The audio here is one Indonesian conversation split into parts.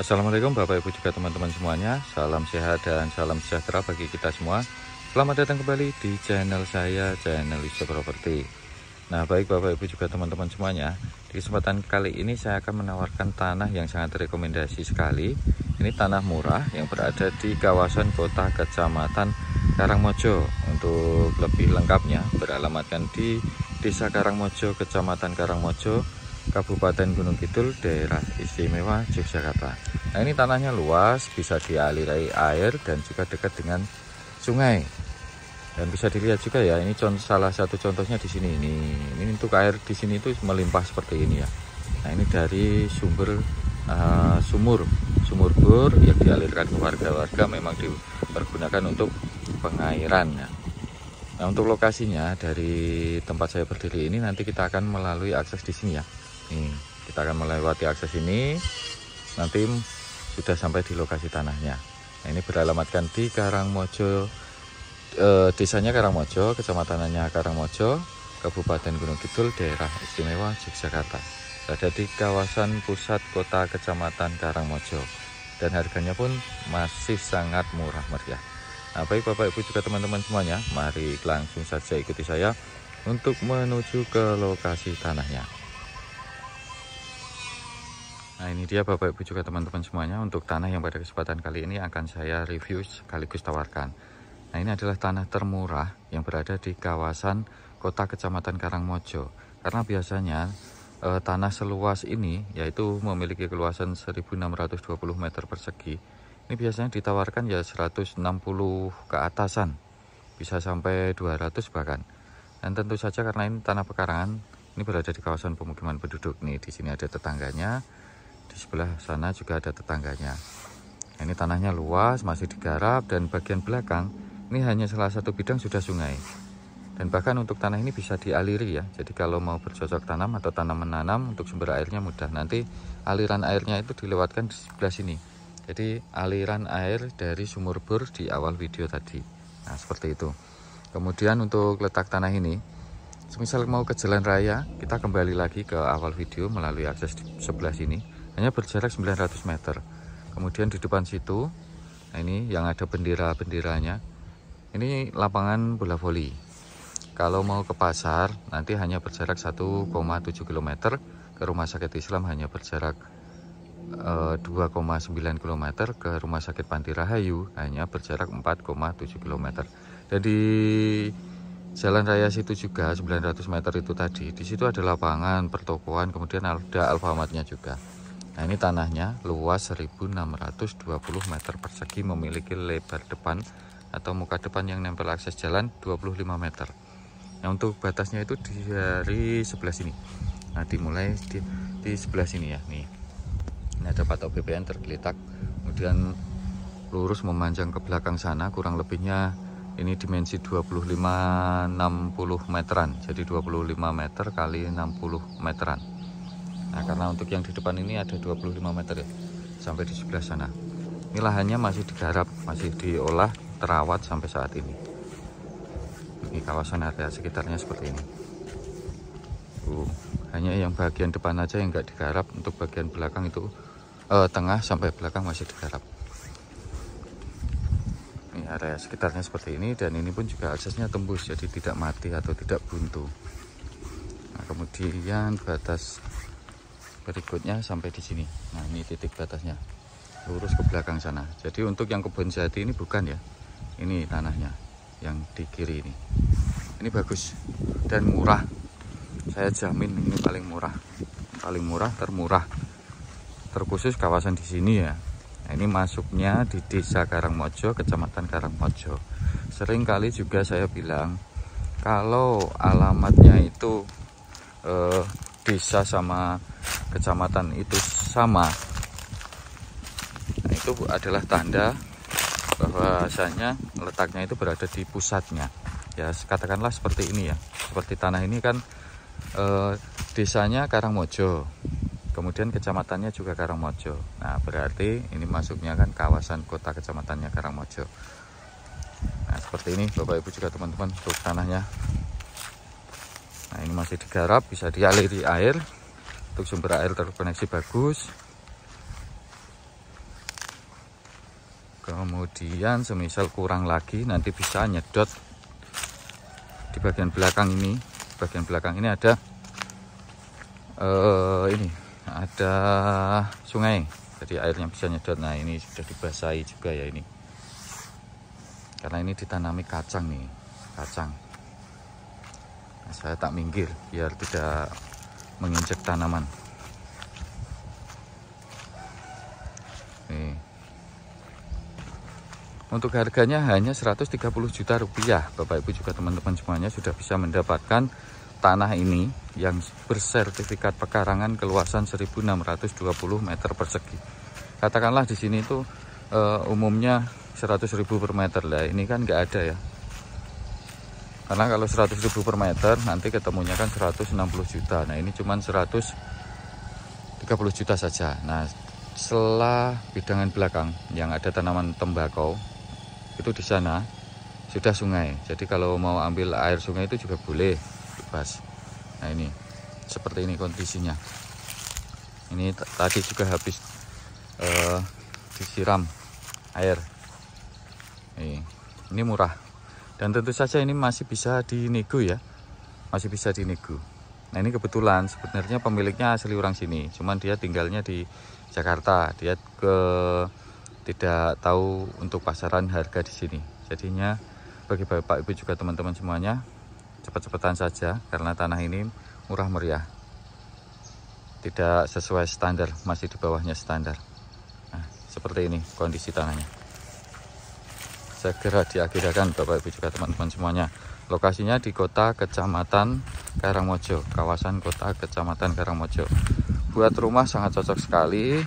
Assalamualaikum Bapak Ibu juga teman-teman semuanya. Salam sehat dan salam sejahtera bagi kita semua. Selamat datang kembali di channel saya, channel Yusuf Property. Nah, baik Bapak Ibu juga teman-teman semuanya, di kesempatan kali ini saya akan menawarkan tanah yang sangat rekomendasi sekali. Ini tanah murah yang berada di kawasan kota Kecamatan Karangmojo. Untuk lebih lengkapnya beralamatkan di Desa Karangmojo, Kecamatan Karangmojo, Kabupaten Gunung Kidul, Daerah Istimewa Yogyakarta. Nah, ini tanahnya luas, bisa dialiri air dan juga dekat dengan sungai. Dan bisa dilihat juga ya, ini salah satu contohnya di sini. Ini untuk air di sini itu melimpah seperti ini ya. Nah, ini dari sumur bor yang dialirkan ke warga-warga, memang dipergunakan untuk pengairan ya. Nah, untuk lokasinya dari tempat saya berdiri ini nanti kita akan melalui akses di sini ya. Nih, kita akan melewati akses ini, nanti sudah sampai di lokasi tanahnya. Nah, ini beralamatkan di Karangmojo, desanya Karangmojo, kecamatannya Karangmojo, Kabupaten Gunung Kidul, Daerah Istimewa Yogyakarta. Berada di kawasan pusat kota Kecamatan Karangmojo, dan harganya pun masih sangat murah meriah. Nah, baik Bapak Ibu juga teman-teman semuanya, mari langsung saja ikuti saya untuk menuju ke lokasi tanahnya. Nah, ini dia Bapak Ibu juga teman-teman semuanya, untuk tanah yang pada kesempatan kali ini akan saya review sekaligus tawarkan. Nah, ini adalah tanah termurah yang berada di kawasan kota Kecamatan Karangmojo. Karena biasanya tanah seluas ini, yaitu memiliki keluasan 1620 meter persegi, ini biasanya ditawarkan ya 160 ke atasan, bisa sampai 200 bahkan. Dan tentu saja karena ini tanah pekarangan, ini berada di kawasan pemukiman penduduk. Nih, di sini ada tetangganya. Di sebelah sana juga ada tetangganya. Nah, ini tanahnya luas, masih digarap, dan bagian belakang ini hanya salah satu bidang sudah sungai. Dan bahkan untuk tanah ini bisa dialiri ya. Jadi kalau mau bercocok tanam atau tanam menanam, untuk sumber airnya mudah. Nanti aliran airnya itu dilewatkan di sebelah sini. Jadi aliran air dari sumur bor di awal video tadi. Nah, seperti itu. Kemudian untuk letak tanah ini, semisal mau ke jalan raya, kita kembali lagi ke awal video melalui akses di sebelah sini. Hanya berjarak 900 meter. Kemudian di depan situ, nah ini yang ada bendera-benderanya, ini lapangan bola voli. Kalau mau ke pasar, nanti hanya berjarak 1,7 km. Ke Rumah Sakit Islam hanya berjarak 2,9 km. Ke Rumah Sakit Panti Rahayu hanya berjarak 4,7 km. Dan di jalan raya situ juga 900 meter itu tadi, di situ ada lapangan, pertokoan, kemudian ada Alfamartnya juga. Nah, ini tanahnya luas 1620 meter persegi, memiliki lebar depan atau muka depan yang nempel akses jalan 25 meter. Nah, untuk batasnya itu dari sebelah sini. Nah, dimulai di sebelah sini ya. Nih, ini ada patok BPN tergeletak, kemudian lurus memanjang ke belakang sana, kurang lebihnya ini dimensi 25-60 meteran. Jadi 25 meter kali 60 meteran. Nah, karena untuk yang di depan ini ada 25 meter ya, sampai di sebelah sana. Ini lahannya masih digarap, masih diolah, terawat sampai saat ini. Ini kawasan area sekitarnya seperti ini. Hanya yang bagian depan aja yang nggak digarap, untuk bagian belakang itu tengah sampai belakang masih digarap. Ini area sekitarnya seperti ini, dan ini pun juga aksesnya tembus, jadi tidak mati atau tidak buntu. Nah, kemudian batas berikutnya sampai di sini. Nah, ini titik batasnya, lurus ke belakang sana. Jadi untuk yang kebun jati ini bukan ya, ini tanahnya yang di kiri ini. Ini bagus dan murah, saya jamin ini paling murah, termurah, terkhusus kawasan di sini ya. Nah, ini masuknya di Desa Karangmojo, Kecamatan Karangmojo. Sering kali juga saya bilang kalau alamatnya itu desa sama kecamatan itu sama, nah, itu adalah tanda bahwasanya letaknya itu berada di pusatnya ya. Katakanlah seperti ini ya, seperti tanah ini kan desanya Karangmojo, kemudian kecamatannya juga Karangmojo. Nah, berarti ini masuknya kan kawasan kota kecamatannya Karangmojo. Nah, seperti ini Bapak Ibu juga teman-teman untuk tanahnya. Nah, ini masih digarap, bisa dialiri air. Untuk sumber air terkoneksi bagus. Kemudian semisal kurang lagi, nanti bisa nyedot di bagian belakang ini. Bagian belakang ini ada ada sungai, jadi airnya bisa nyedot. Nah, ini sudah dibasahi juga ya ini, karena ini ditanami kacang nih, kacang. Nah, saya tak minggir biar tidak menginjak tanaman. Nih. Untuk harganya hanya 130 juta rupiah. Bapak Ibu juga teman-teman semuanya sudah bisa mendapatkan tanah ini yang bersertifikat pekarangan keluasan 1620 meter persegi. Katakanlah di sini itu umumnya 100.000 per meter lah. Ini kan nggak ada ya. Karena kalau 100.000 per meter nanti ketemunya kan 160 juta. Nah, ini cuma 130 juta saja. Nah, setelah bidangan belakang yang ada tanaman tembakau itu di sana sudah sungai. Jadi kalau mau ambil air sungai itu juga boleh, bebas. Nah, ini seperti ini kondisinya. Ini tadi juga habis disiram air. Ini murah. Dan tentu saja ini masih bisa dinego ya. Masih bisa dinego. Nah, ini kebetulan sebenarnya pemiliknya asli orang sini. Cuman dia tinggalnya di Jakarta. Dia tidak tahu untuk pasaran harga di sini. Jadinya bagi Bapak Ibu juga teman-teman semuanya, cepat-cepatan saja karena tanah ini murah meriah. Tidak sesuai standar, masih di bawahnya standar. Nah, seperti ini kondisi tanahnya. Segera diagendakan Bapak Ibu juga teman-teman semuanya. Lokasinya di Kota Kecamatan Karangmojo, kawasan Kota Kecamatan Karangmojo. Buat rumah sangat cocok sekali.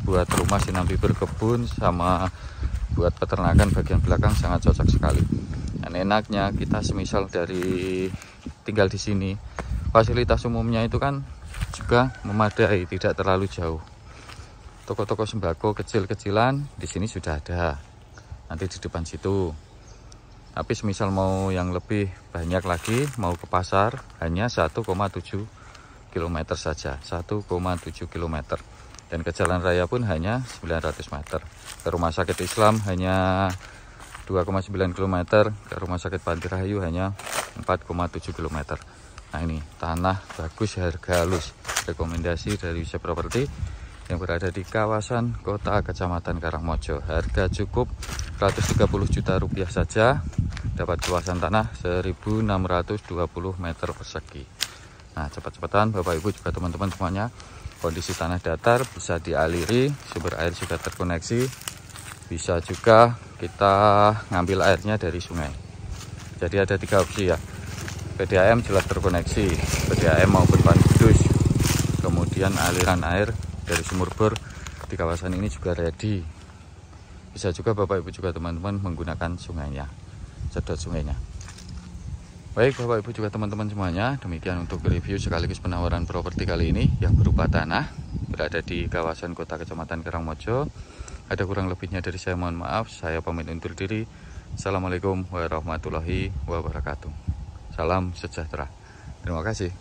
Buat rumah sinambi berkebun sama buat peternakan bagian belakang sangat cocok sekali. Dan enaknya kita semisal dari tinggal di sini, fasilitas umumnya itu kan juga memadai, tidak terlalu jauh. Toko-toko sembako kecil-kecilan di sini sudah ada. Nanti di depan situ. Tapi semisal mau yang lebih banyak lagi, mau ke pasar hanya 1,7 km saja, 1,7 km. Dan ke jalan raya pun hanya 900 meter. Ke rumah sakit Islam hanya 2,9 km. Ke rumah sakit Panti Rahayu hanya 4,7 km. Nah, ini tanah bagus, harga halus. Rekomendasi dari Yusuf Property yang berada di kawasan Kota Kecamatan Karangmojo. Harga cukup 130 juta rupiah saja. Dapat luasan tanah 1620 meter persegi. Nah, cepat-cepatan Bapak Ibu juga teman-teman semuanya. Kondisi tanah datar, bisa dialiri, sumber air juga terkoneksi. Bisa juga kita ngambil airnya dari sungai. Jadi ada 3 opsi ya. PDAM jelas terkoneksi, PDAM maupun Panjus. Kemudian aliran air dari sumur bor di kawasan ini juga ready. Bisa juga Bapak Ibu juga teman-teman menggunakan sungainya, sedot sungainya. Baik Bapak Ibu juga teman-teman semuanya, demikian untuk review sekaligus penawaran properti kali ini yang berupa tanah berada di kawasan Kota Kecamatan Karangmojo. Ada kurang lebihnya dari saya, mohon maaf. Saya pamit undur diri. Assalamualaikum warahmatullahi wabarakatuh. Salam sejahtera. Terima kasih.